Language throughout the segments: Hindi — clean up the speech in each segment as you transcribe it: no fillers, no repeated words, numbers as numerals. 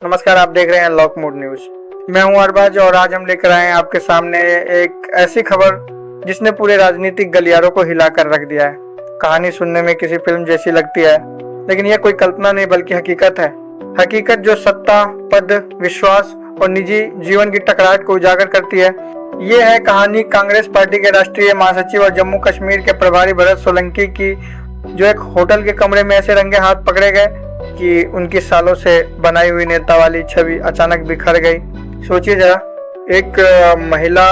नमस्कार, आप देख रहे हैं लॉक मूड न्यूज। मैं हूं अरबाज और आज हम लेकर आए हैं आपके सामने एक ऐसी खबर जिसने पूरे राजनीतिक गलियारों को हिलाकर रख दिया है। कहानी सुनने में किसी फिल्म जैसी लगती है, लेकिन यह कोई कल्पना नहीं बल्कि हकीकत है। हकीकत जो सत्ता, पद, विश्वास और निजी जीवन की टकराहट को उजागर करती है। ये है कहानी कांग्रेस पार्टी के राष्ट्रीय महासचिव और जम्मू कश्मीर के प्रभारी भरत सोलंकी की, जो एक होटल के कमरे में ऐसे रंगे हाथ पकड़े गए कि उनकी सालों से बनाई हुई नेता वाली छवि अचानक बिखर गई। सोचिए जरा, एक महिला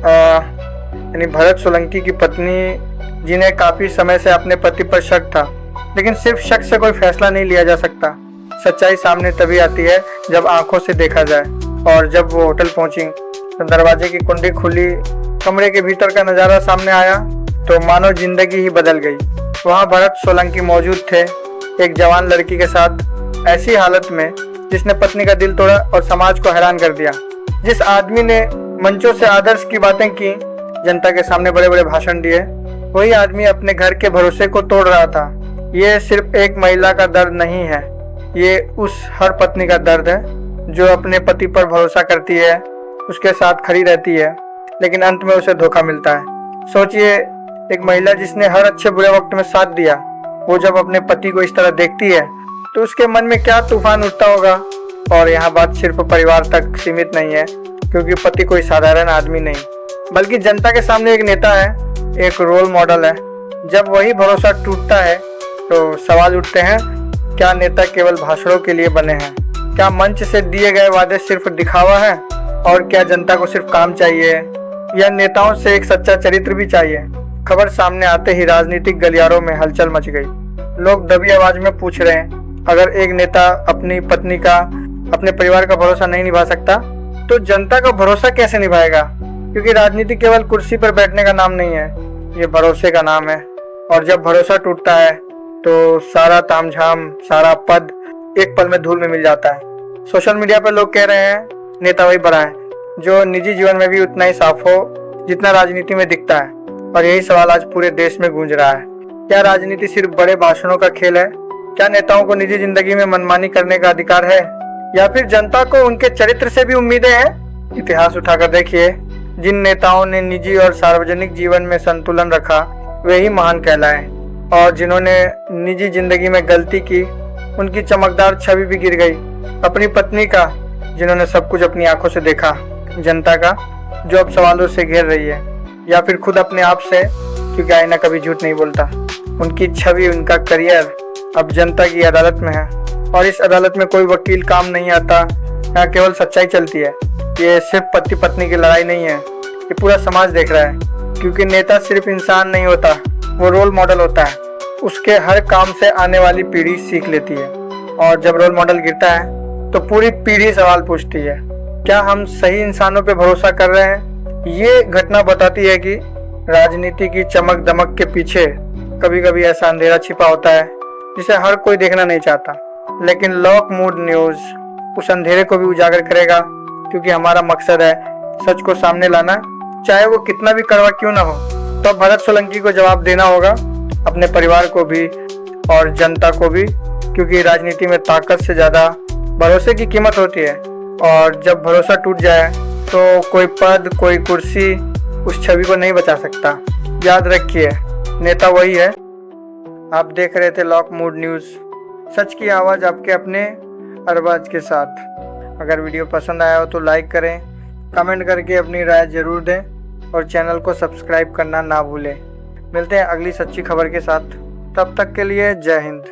यानी भरत सोलंकी की पत्नी, जिन्हें काफी समय से अपने पति पर शक था, लेकिन सिर्फ शक से कोई फैसला नहीं लिया जा सकता। सच्चाई सामने तभी आती है जब आंखों से देखा जाए। और जब वो होटल पहुंची तो दरवाजे की कुंडी खुली, कमरे के भीतर का नजारा सामने आया तो मानो जिंदगी ही बदल गई। वहाँ भरत सोलंकी मौजूद थे, एक जवान लड़की के साथ, ऐसी हालत में जिसने पत्नी का दिल तोड़ा और समाज को हैरान कर दिया। जिस आदमी ने मंचों से आदर्श की बातें की, जनता के सामने बड़े बड़े भाषण दिए, वही आदमी अपने घर के भरोसे को तोड़ रहा था। ये सिर्फ एक महिला का दर्द नहीं है, ये उस हर पत्नी का दर्द है जो अपने पति पर भरोसा करती है, उसके साथ खड़ी रहती है, लेकिन अंत में उसे धोखा मिलता है। सोचिए, एक महिला जिसने हर अच्छे बुरे वक्त में साथ दिया, वो जब अपने पति को इस तरह देखती है तो उसके मन में क्या तूफान उठता होगा। और यहाँ बात सिर्फ परिवार तक सीमित नहीं है, क्योंकि पति कोई साधारण आदमी नहीं, बल्कि जनता के सामने एक नेता है, एक रोल मॉडल है। जब वही भरोसा टूटता है तो सवाल उठते हैं, क्या नेता केवल भाषणों के लिए बने हैं? क्या मंच से दिए गए वादे सिर्फ दिखावा है? और क्या जनता को सिर्फ काम चाहिए या नेताओं से एक सच्चा चरित्र भी चाहिए? खबर सामने आते ही राजनीतिक गलियारों में हलचल मच गई। लोग दबी आवाज में पूछ रहे हैं, अगर एक नेता अपनी पत्नी का, अपने परिवार का भरोसा नहीं निभा सकता, तो जनता का भरोसा कैसे निभाएगा? क्योंकि राजनीति केवल कुर्सी पर बैठने का नाम नहीं है, ये भरोसे का नाम है। और जब भरोसा टूटता है तो सारा तामझाम, सारा पद एक पल में धूल में मिल जाता है। सोशल मीडिया पर लोग कह रहे हैं, नेता वही बड़ा है जो निजी जीवन में भी उतना ही साफ हो जितना राजनीति में दिखता है। और यही सवाल आज पूरे देश में गूंज रहा है। क्या राजनीति सिर्फ बड़े भाषणों का खेल है? क्या नेताओं को निजी जिंदगी में मनमानी करने का अधिकार है? या फिर जनता को उनके चरित्र से भी उम्मीदें हैं? इतिहास उठाकर देखिए, जिन नेताओं ने निजी और सार्वजनिक जीवन में संतुलन रखा, वे ही महान कहलाए। और जिन्होंने निजी जिंदगी में गलती की, उनकी चमकदार छवि भी गिर गई। अपनी पत्नी का, जिन्होंने सब कुछ अपनी आंखों से देखा, जनता का, जो अब सवालों से घेर रही है, या फिर खुद अपने आप से, क्योंकि आईना कभी झूठ नहीं बोलता। उनकी छवि, उनका करियर अब जनता की अदालत में है। और इस अदालत में कोई वकील काम नहीं आता, यहाँ केवल सच्चाई चलती है। ये सिर्फ पति पत्नी की लड़ाई नहीं है, ये पूरा समाज देख रहा है। क्योंकि नेता सिर्फ इंसान नहीं होता, वो रोल मॉडल होता है। उसके हर काम से आने वाली पीढ़ी सीख लेती है। और जब रोल मॉडल गिरता है तो पूरी पीढ़ी सवाल पूछती है, क्या हम सही इंसानों पे भरोसा कर रहे हैं? ये घटना बताती है कि राजनीति की चमक दमक के पीछे कभी कभी ऐसा अंधेरा छिपा होता है जिसे हर कोई देखना नहीं चाहता। लेकिन लॉक मूड न्यूज उस अंधेरे को भी उजागर करेगा, क्योंकि हमारा मकसद है सच को सामने लाना, चाहे वो कितना भी कड़वा क्यों ना हो। तो भरत सोलंकी को जवाब देना होगा, अपने परिवार को भी और जनता को भी, क्योंकि राजनीति में ताकत से ज्यादा भरोसे की कीमत होती है। और जब भरोसा टूट जाए तो कोई पद, कोई कुर्सी उस छवि को नहीं बचा सकता। याद रखिए, नेता वही है। आप देख रहे थे लॉक मूड न्यूज़, सच की आवाज़ आपके अपने अरबाज के साथ। अगर वीडियो पसंद आया हो तो लाइक करें, कमेंट करके अपनी राय ज़रूर दें और चैनल को सब्सक्राइब करना ना भूलें। मिलते हैं अगली सच्ची खबर के साथ, तब तक के लिए जय हिंद।